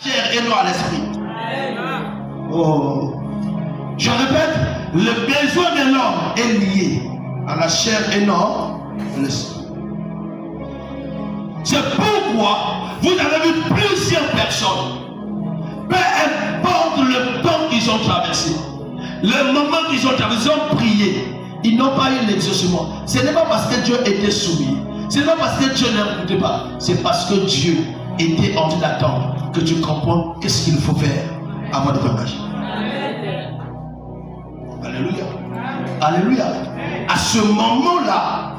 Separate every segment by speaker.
Speaker 1: chair et non à l'esprit. Oh. Je répète, le besoin de l'homme est lié à la chair et non à l'esprit. C'est pourquoi vous avez vu plusieurs personnes, peu importe le temps qu'ils ont traversé, le moment qu'ils ont traversé, ils ont prié, ils n'ont pas eu l'exaucement. Ce n'est pas parce que Dieu était soumis, ce n'est pas parce que Dieu n'écoutait pas, c'est parce que Dieu était en train d'attendre que tu comprends qu'est-ce qu'il faut faire avant de t'engager. Alléluia. Alléluia. À ce moment-là,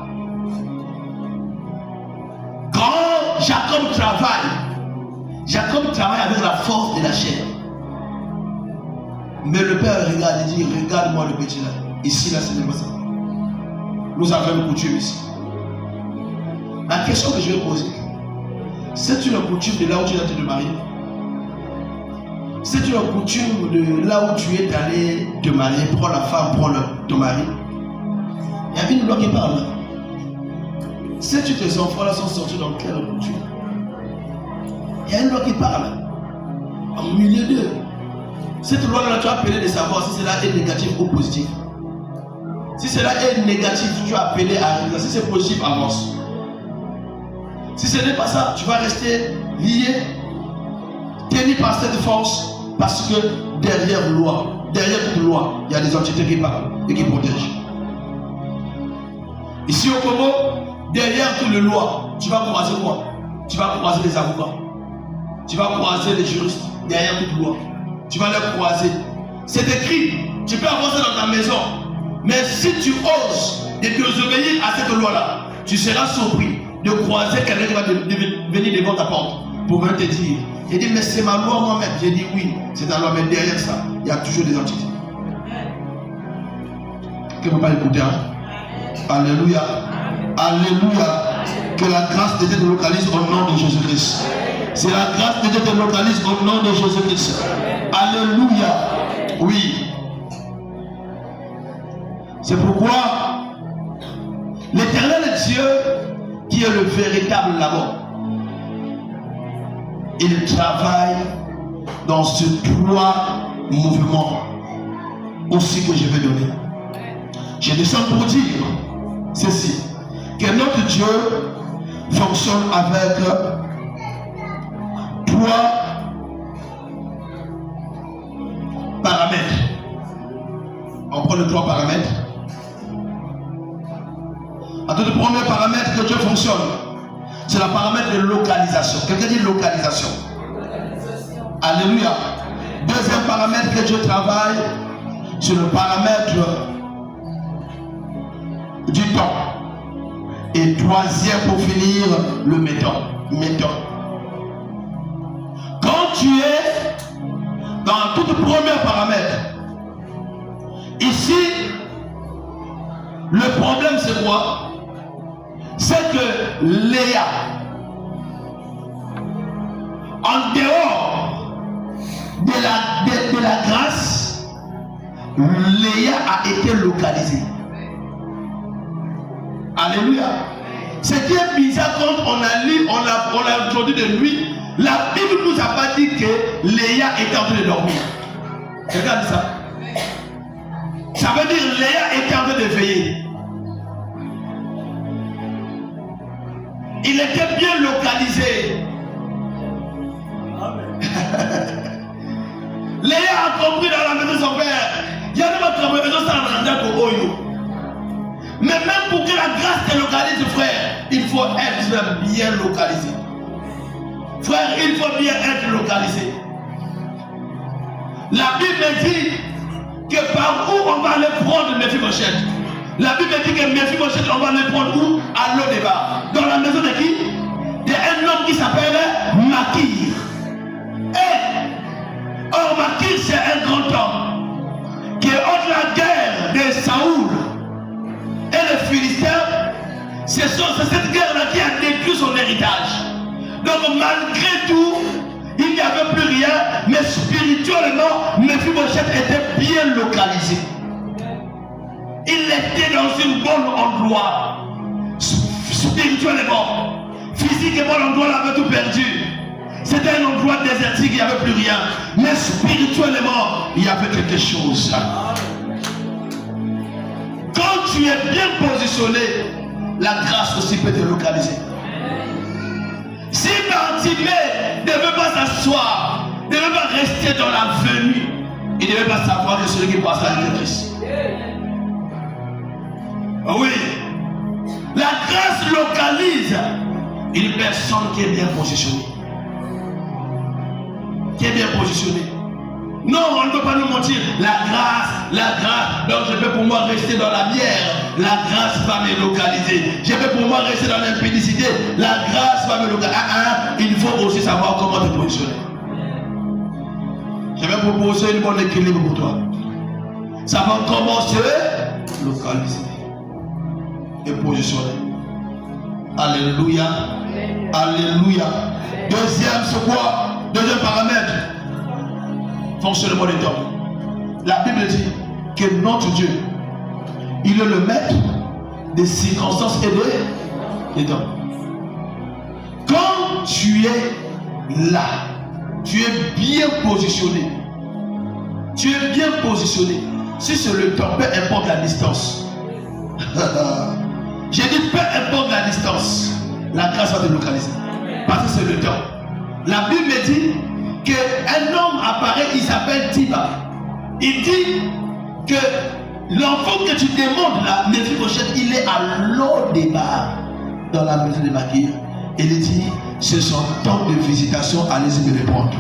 Speaker 1: quand Jacob travaille avec la force de la chair. Mais le père regarde et dit, regarde-moi le petit là. Ici, là, c'est pas ça. Nous avons une coutume ici. La question que je vais poser, c'est une coutume de là où tu es allé te marier? C'est une coutume de là où tu es allé te marier, prends la femme, prends ton mari. Il y a une loi qui parle. Si tes enfants là sont sortis dans quelle coutume? Il y a une loi qui parle. Au milieu d'eux. Cette loi-là, tu as appelé de savoir si cela est négatif ou positif. Si cela est négatif, tu as appelé à arriver. Si c'est positif, avance. Si ce n'est pas ça, tu vas rester lié, tenu par cette force, parce que derrière toute loi, il y a des entités qui parlent et qui protègent. Ici au Congo, derrière toute loi, tu vas croiser quoi? Tu vas croiser les avocats. Tu vas croiser les juristes. Derrière toute loi, tu vas les croiser. C'est écrit. Tu peux avancer dans ta maison. Mais si tu oses de désobéir à cette loi-là, tu seras surpris de croiser quelqu'un qui va venir devant ta porte pour venir te dire. Il dit, mais c'est ma loi moi-même. J'ai dit oui, c'est ta loi. Mais derrière ça, il y a toujours des entités. Que ne peut pas écouter, hein? Alléluia. Alléluia. Que la grâce de Dieu te localise au nom de Jésus-Christ. C'est la grâce de Dieu te localise au nom de Jésus-Christ. Alléluia. Oui. C'est pourquoi l'Éternel Dieu, qui est le véritable là-bas, il travaille dans ces trois mouvements aussi que je vais donner. Je descends pour dire ceci, que notre Dieu fonctionne avec trois paramètres. On prend les trois paramètres. Le premier paramètre que Dieu fonctionne, c'est le paramètre de localisation. Quelqu'un dit localisation. Alléluia. Deuxième paramètre que Dieu travaille, c'est le paramètre du temps. Et troisième pour finir, le méthode. Quand tu es dans tout premier paramètre, ici, le problème c'est quoi? C'est que Léa, en dehors de la grâce, Léa a été localisée. Alléluia. Ce qui est bizarre quand on a lu, on a entendu de lui, la Bible ne nous a pas dit que Léa était en train de dormir. Regarde ça. Ça veut dire Léa était en train de veiller. Il était bien localisé. Léa a compris dans la maison de son père. Il y a même un maison sans Oyo. Mais même pour que la grâce te localise, frère, il faut être bien localisé. Frère, il faut bien être localisé. La Bible dit que par où on va aller prendre Mephibosheth. La Bible dit que Mephibosheth, on va aller prendre où? À Lo-Débar. Dans la maison de qui? D'un homme qui s'appelle Makir. Or Makir, c'est un grand homme qui est entre la guerre de Saoul et les Philistins. C'est cette guerre-là qui a détruit son héritage. Donc malgré tout, il n'y avait plus rien, mais spirituellement, Mephibosheth était bien localisé. Il était dans un bon endroit. Spirituellement, physiquement, l'endroit là avait tout perdu. C'était un endroit désertique, il n'y avait plus rien. Mais spirituellement, il y avait quelque chose. Quand tu es bien positionné, la grâce aussi peut te localiser. Si Bartimée ne veut pas s'asseoir, ne veut pas rester dans la venue, il ne devait pas savoir que celui qui passe là était Christ. Oui. La grâce localise une personne qui est bien positionnée. Qui est bien positionnée. Non, on ne peut pas nous mentir. La grâce. Donc je peux pour moi rester dans la bière. La grâce va me localiser. Je peux pour moi rester dans l'impudicité. La grâce va me localiser. Il faut aussi savoir comment te positionner. Je vais proposer une bonne équilibre pour toi. Savoir comment se localiser et positionner. Alléluia. Alléluia. Deuxième, c'est quoi? Deuxième paramètre. Fonctionnement des temps. La Bible dit que notre Dieu, il est le maître des circonstances et des temps. Quand tu es là, tu es bien positionné. Tu es bien positionné. Si c'est le temps, peu importe la distance. J'ai dit peu importe la distance, la grâce va te localiser. Parce que c'est le temps. La Bible dit qu'un homme apparaît, il s'appelle Tiba. Il dit que l'enfant que tu demandes là, Méphibosheth, il est à l'eau départ dans la maison de Makir. Il dit, c'est son temps de visitation, allez-y me le prendre.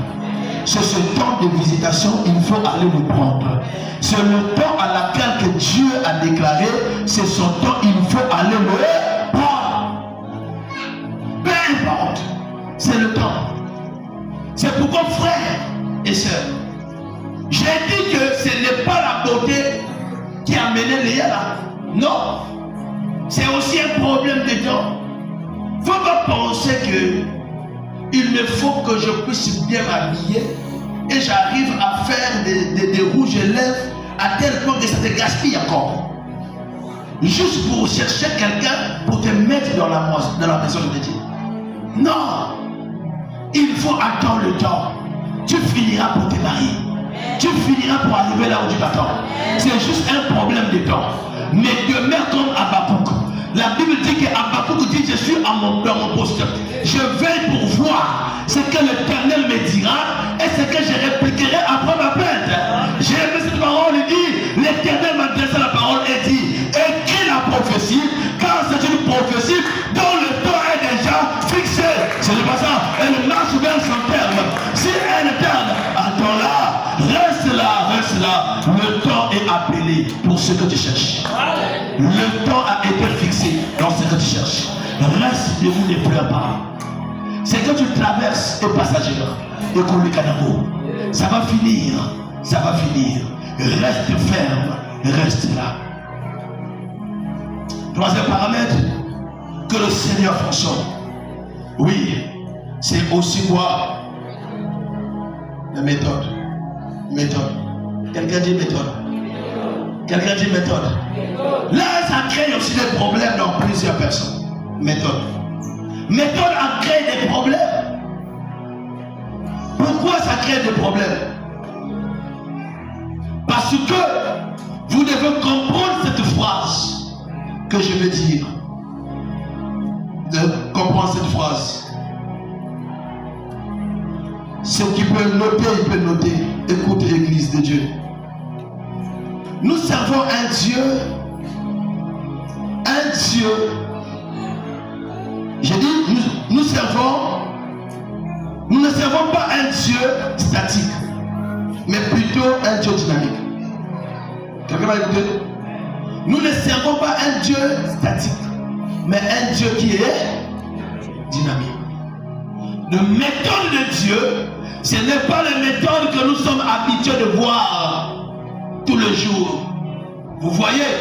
Speaker 1: C'est ce temps de visitation, il faut aller le prendre. C'est le temps à laquelle que Dieu a déclaré, c'est son temps, il faut aller le prendre. Peu importe, c'est le temps. C'est pourquoi, frères et sœurs, j'ai dit que ce n'est pas la beauté qui a mené Léa là. Non. C'est aussi un problème de temps. Il ne faut pas penser que il me faut que je puisse bien m'habiller et j'arrive à faire des rouges et lèvres à tel point que ça te gaspille encore. Juste pour chercher quelqu'un pour te mettre dans la maison de Dieu. Non. Il faut attendre le temps. Tu finiras pour te marier. Tu finiras pour arriver là où tu t'attends. C'est juste un problème de temps. Mais demeure comme Habakkuk. La Bible dit qu'Habakkuk dit, je suis dans mon poste. Je veille pour voir ce que l'Éternel me dira et ce que je répliquerai après ma plainte. J'ai aimé cette parole, il dit, l'Éternel m'a adressé la parole et dit, écris la prophétie, car c'est une prophétie dont le temps est déjà fixé. C'est pas ça. Elle marche vers son terme. Si elle tarde, attends-la, reste là. Le temps est appelé pour ce que tu cherches. Le temps a été fixé dans ce que tu cherches. Reste debout, ne pleure pas. Ce que tu traverses est passager. Et qu'on le canamo. Ça va finir. Ça va finir. Reste ferme. Reste là. Troisième paramètre, que le Seigneur fonctionne. Oui, c'est aussi quoi? La méthode. Méthode. Quelqu'un dit méthode. Quelqu'un dit méthode. Là, ça crée aussi des problèmes dans plusieurs personnes. Méthode. Méthode a créé des problèmes. Pourquoi ça crée des problèmes? Parce que vous devez comprendre cette phrase que je vais dire. De comprendre cette phrase. Ce qui peut noter, il peut noter. Écoute l'église de Dieu. Nous servons un Dieu. J'ai dit, nous ne servons pas un Dieu statique, mais plutôt un Dieu dynamique. Quelqu'un va écouter? Nous ne servons pas un Dieu statique, mais un Dieu qui est dynamique. La méthode de Dieu, ce n'est pas la méthode que nous sommes habitués de voir tous les jours. Vous voyez,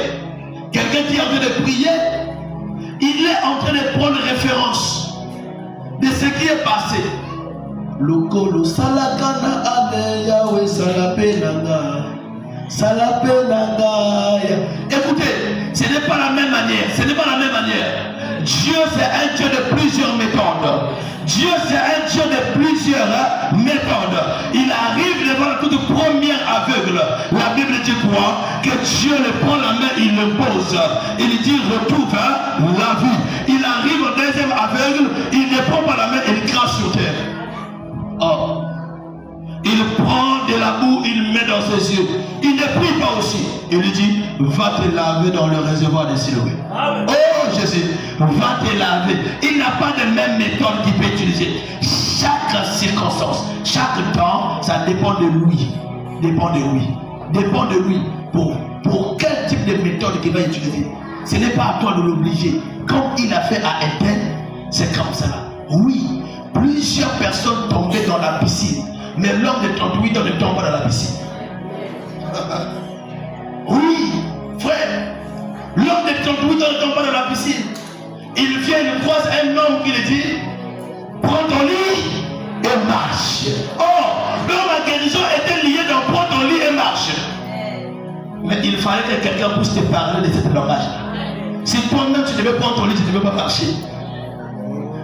Speaker 1: quelqu'un qui est en train de prier, il est en train de prendre référence de ce qui est passé. Lokolo salakana ane yawe salapenanga. Écoutez, ce n'est pas la même manière. Ce n'est pas la même manière. Dieu, c'est un Dieu de plusieurs méthodes. Dieu, c'est un Dieu de plusieurs méthodes. Il arrive devant la toute première aveugle. La Bible dit quoi? Que Dieu le prend la main, il le pose. Il dit retrouve la vue. Il arrive au deuxième aveugle, il ne prend pas la main, il crache sur terre. Oh. Il prend de la boue, il met dans ses yeux. Il ne prie pas aussi. Il lui dit, va te laver dans le réservoir de Siloé. Oh Jésus, va te laver. Il n'a pas de même méthode qu'il peut utiliser. Chaque circonstance, chaque temps, ça dépend de lui. Dépend de lui. Dépend de lui. Pour quel type de méthode qu'il va utiliser. Ce n'est pas à toi de l'obliger. Comme il a fait à Éden, c'est comme ça. Oui, plusieurs personnes tombaient dans la piscine. Mais l'homme de 38 ans ne tombe pas dans la piscine. Oui, frère. L'homme de 38 ans ne tombe pas dans la piscine. Il vient, il croise un homme qui lui dit, prends ton lit et marche. Oh, l'homme à guérison était lié dans prends ton lit et marche. Mais il fallait que quelqu'un puisse te parler de ce langage. Si toi-même tu devais prendre ton lit, tu ne devais pas marcher.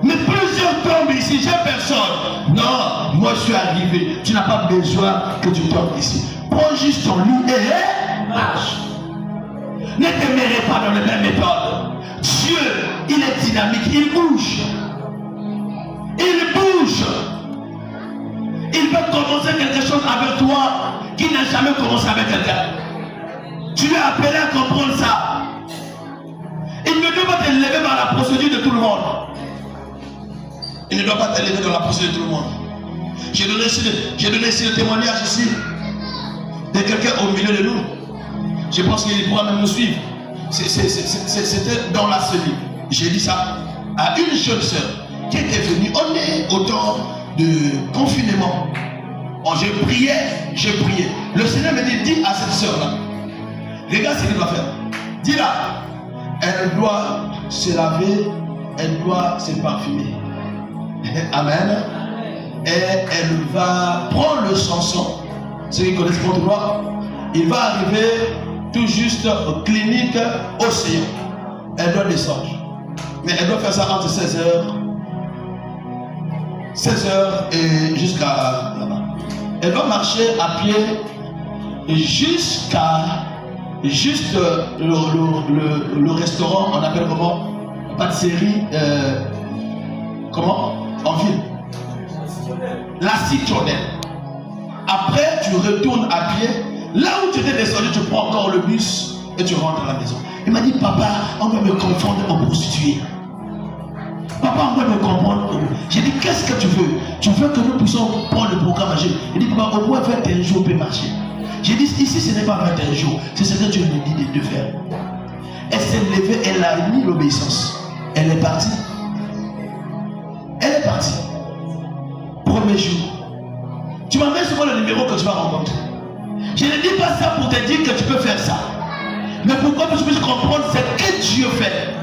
Speaker 1: Mais plusieurs tombent ici, j'ai personne. Non, moi je suis arrivé. Tu n'as pas besoin que tu tombes ici. Prends juste ton lit et marche. Ne te mêlez pas dans les mêmes méthodes. Dieu, il est dynamique, il bouge. Il bouge. Il peut commencer quelque chose avec toi qui n'a jamais commencé avec quelqu'un. Tu es appelé à comprendre ça. Il ne doit pas te lever dans la procédure de tout le monde. Il ne doit pas te lever dans la procédure de tout le monde. J'ai donné ici le témoignage ici de quelqu'un au milieu de nous. Je pense qu'il pourra même nous suivre. C'était dans la cellule. J'ai dit ça à une jeune sœur qui était venue. On est au temps de confinement. Oh, j'ai prié. Le Seigneur me dit, dis à cette sœur-là, regarde ce qu'elle doit faire. Dis-la, elle doit se laver, elle doit se parfumer. Amen. Et elle va prendre le chanson. Ceux qui connaissent votre droit, il va arriver tout juste aux cliniques Océan. Elle doit descendre. Mais elle doit faire ça entre 16h et jusqu'à là-bas. Elle va marcher à pied jusqu'à le restaurant, on appelle comment? Pâtisserie, comment? En ville. La citronnelle. Après, tu retournes à pied. Là où tu étais descendu, tu prends encore le bus et tu rentres à la maison. Il m'a dit, papa, on doit me confondre en prostituée. Papa, on doit me comprendre. J'ai dit, qu'est-ce que tu veux? Tu veux que nous puissions prendre le programme magique? Il dit, papa, au moins 21 jours peut marcher. J'ai dit, ici ce n'est pas 21 jours, c'est ce que Dieu nous dit de faire. Elle s'est levée, elle a mis l'obéissance. Elle est partie. Elle est partie. Premier jour. Tu m'amènes souvent le numéro que tu vas rencontrer. Je ne dis pas ça pour te dire que tu peux faire ça. Mais pourquoi tu puisses comprendre ce que Dieu fait.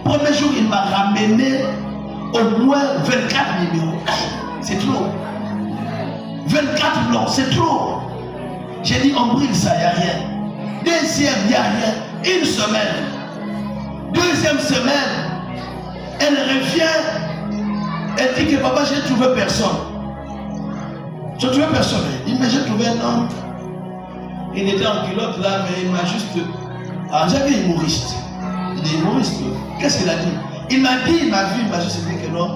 Speaker 1: Premier jour, il m'a ramené au moins 24 numéros. C'est trop. 24 noms, c'est trop. J'ai dit, on brille ça, il n'y a rien. Deuxième, il n'y a rien. Une semaine. Deuxième semaine, elle revient. Elle dit que papa, j'ai trouvé personne. J'ai trouvé personne. Il m'a dit, j'ai trouvé un homme. Il était en culotte là, mais il m'a juste. Ah, j'avais humoriste. Il est humoriste. Qu'est-ce qu'il a dit? Il m'a dit, il m'a vu, il m'a juste dit que non.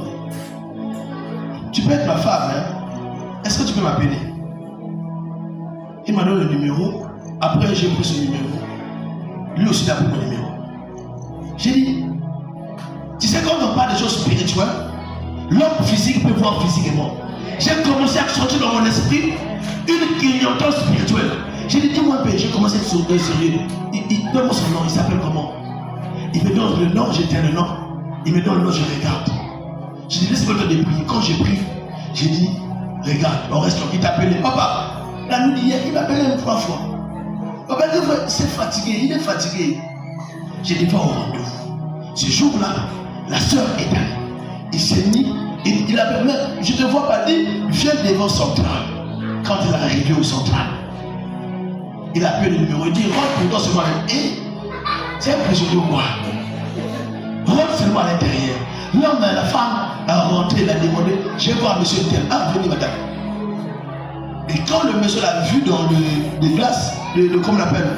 Speaker 1: Tu peux être ma femme, hein? Est-ce que tu peux m'appeler? Il m'a donné le numéro. Après, j'ai pris ce numéro. Lui aussi, il a pris mon numéro. J'ai dit, tu sais, quand on parle de choses spirituelles, l'homme physique peut voir physiquement. J'ai commencé à sortir dans mon esprit une clientèle spirituelle. J'ai dit, dis-moi un peu, j'ai commencé à être sérieux. Il donne son nom, il s'appelle comment? Il me donne le nom, j'ai dit le nom. Il me donne le nom, je regarde. J'ai dit, laisse-moi te prier. Quand j'ai pris, j'ai dit, regarde, on reste là. Il t'appelait, papa. La nuit d'hier, il m'appelait même 3 fois. Papa, c'est fatigué, il est fatigué. J'ai dit, va au rendez-vous. Ce jour-là, la soeur est allée. Il s'est mis, il a permis, je ne te vois pas dire, viens devant Central. Quand il est arrivé au Central, il a appelé le numéro, il dit, rentre pour toi seulement. Et c'est un prisonnier ou quoi? Rentre seulement à l'intérieur. L'homme et la femme a rentré, il a demandé, je vais voir monsieur tel. Ah, venez madame. Et quand le monsieur l'a vu dans les glaces, comment on appelle,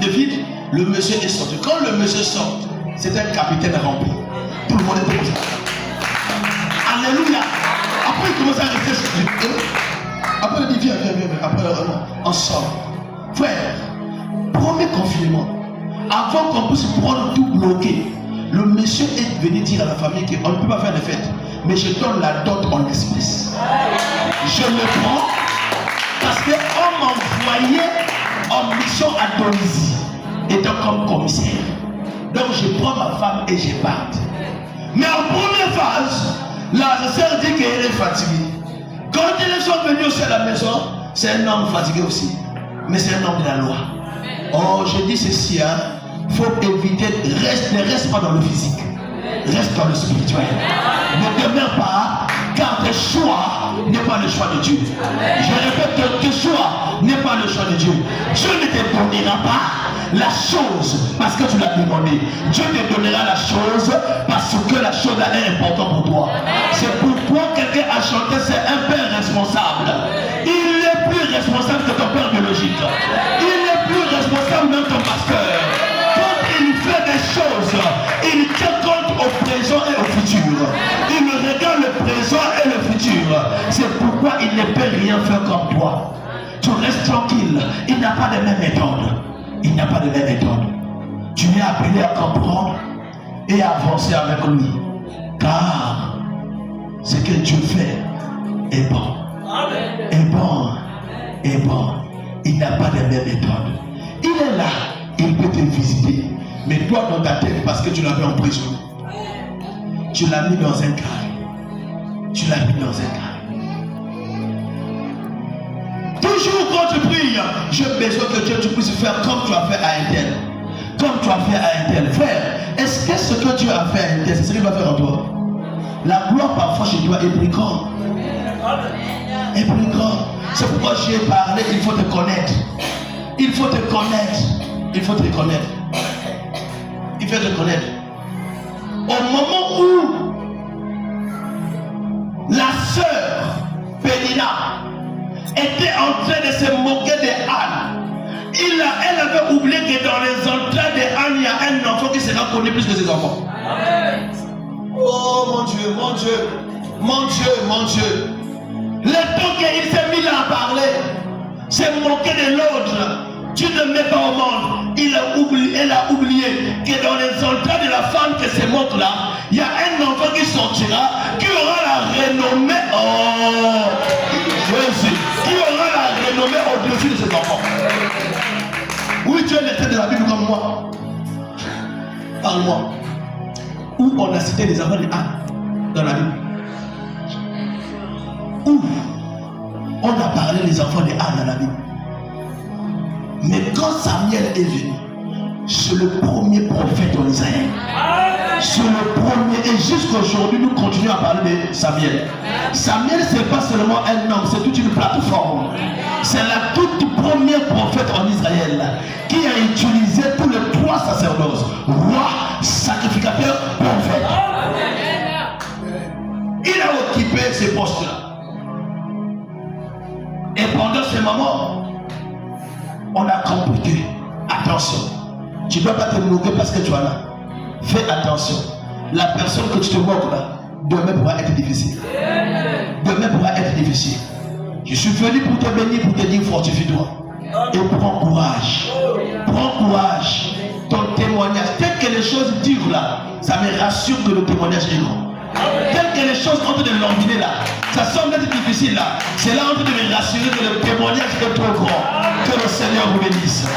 Speaker 1: de vide, le monsieur est sorti. Quand le monsieur sort, c'est un capitaine rempli. Tout le monde était comme ça. Alléluia. Après il commence à rester sur lui. Après il dit viens. Après on sort. Frère, premier confinement, avant qu'on puisse prendre tout bloqué, le monsieur est venu dire à la famille qu'on ne peut pas faire de fête. Mais je donne la dot en espèces. Je le prends parce qu'on m'envoyait en mission à Donisie, étant comme commissaire. Donc je prends ma femme et je pars. Mais en première phase, la sœur dit qu'elle est fatiguée. Quand ils sont venus aussi à la maison, c'est un homme fatigué aussi. Mais c'est un homme de la loi. Oh, je dis ceci, il faut éviter, ne reste pas dans le physique. Reste dans le spirituel. Ne demeure pas, car tes choix n'est pas le choix de Dieu. Je répète que tes choix n'est pas le choix de Dieu. Dieu ne te donnera pas la chose parce que tu l'as demandé. Dieu te donnera la chose parce que la chose est importante pour toi. C'est pourquoi quelqu'un a chanté, c'est un père responsable. Il est plus responsable que ton père biologique. Il est plus responsable même ton pasteur. Quand il fait des choses, il tient compte au présent et au futur. Il regarde le présent et le futur. C'est pourquoi il ne peut rien faire comme toi. Tu restes tranquille. Il n'a pas de même méthode. Il n'a pas de même méthode. Tu es appelé à comprendre et à avancer avec lui. Car ce que Dieu fait est bon. Est bon. Est bon. Il n'a pas de même méthode. Il est là. Il peut te visiter. Mais toi dans ta tête, parce que tu l'avais emprisonné, tu l'as mis dans un carré. Tu l'as mis dans un carré. Toujours quand tu pries, j'ai besoin que Dieu tu puisses faire comme tu as fait à un tel. Comme tu as fait à un tel. Frère, est-ce que ce que Dieu a fait à un tel, c'est ce qu'il va faire en toi? La gloire parfois chez toi est plus grande. Est plus grande. C'est pourquoi j'ai parlé, il faut te connaître. Il faut te connaître. Il faut te connaître. Il faut te connaître. Au moment où la sœur Pénina était en train de se moquer de Anne, elle avait oublié que dans les entrailles de Anne, il y a un enfant qui sera connu plus que ses enfants. Oh mon Dieu, mon Dieu, mon Dieu, mon Dieu. Le temps qu'il s'est mis là à parler, s'est moqué de l'autre. Tu ne mets pas au monde. Elle a oublié que dans les entrailles de la femme qui se moque là, il y a un enfant qui sortira, qui aura la renommée, Jésus, qui aura la renommée au-dessus de ses enfants. Oui, tu es lettré de la Bible comme moi. Parle-moi. Où on a cité les enfants de Anne dans la Bible? Où on a parlé des enfants de Anne dans la Bible? Mais quand Samuel est venu, c'est le premier prophète en Israël. C'est le premier. Et jusqu'aujourd'hui, nous continuons à parler de Samuel. Samuel, ce n'est pas seulement un homme, c'est toute une plateforme. C'est la toute première prophète en Israël qui a utilisé tous les trois sacerdoces: roi, sacrificateur, prophète. Il a occupé ces postes-là. Et pendant ce moment, on a compris que, attention, tu ne dois pas te moquer parce que tu es là. Fais attention. La personne que tu te moques là, demain pourra être difficile. Demain pourra être difficile. Je suis venu pour te bénir, pour te dire fortifie-toi. Et prends courage. Prends courage. Ton témoignage, tel que les choses durent là, ça me rassure que le témoignage est grand. Tel que les choses ont de l'embiner là, ça semble être difficile là. C'est là en train de me rassurer que le témoignage est trop grand. Que le Seigneur vous bénisse.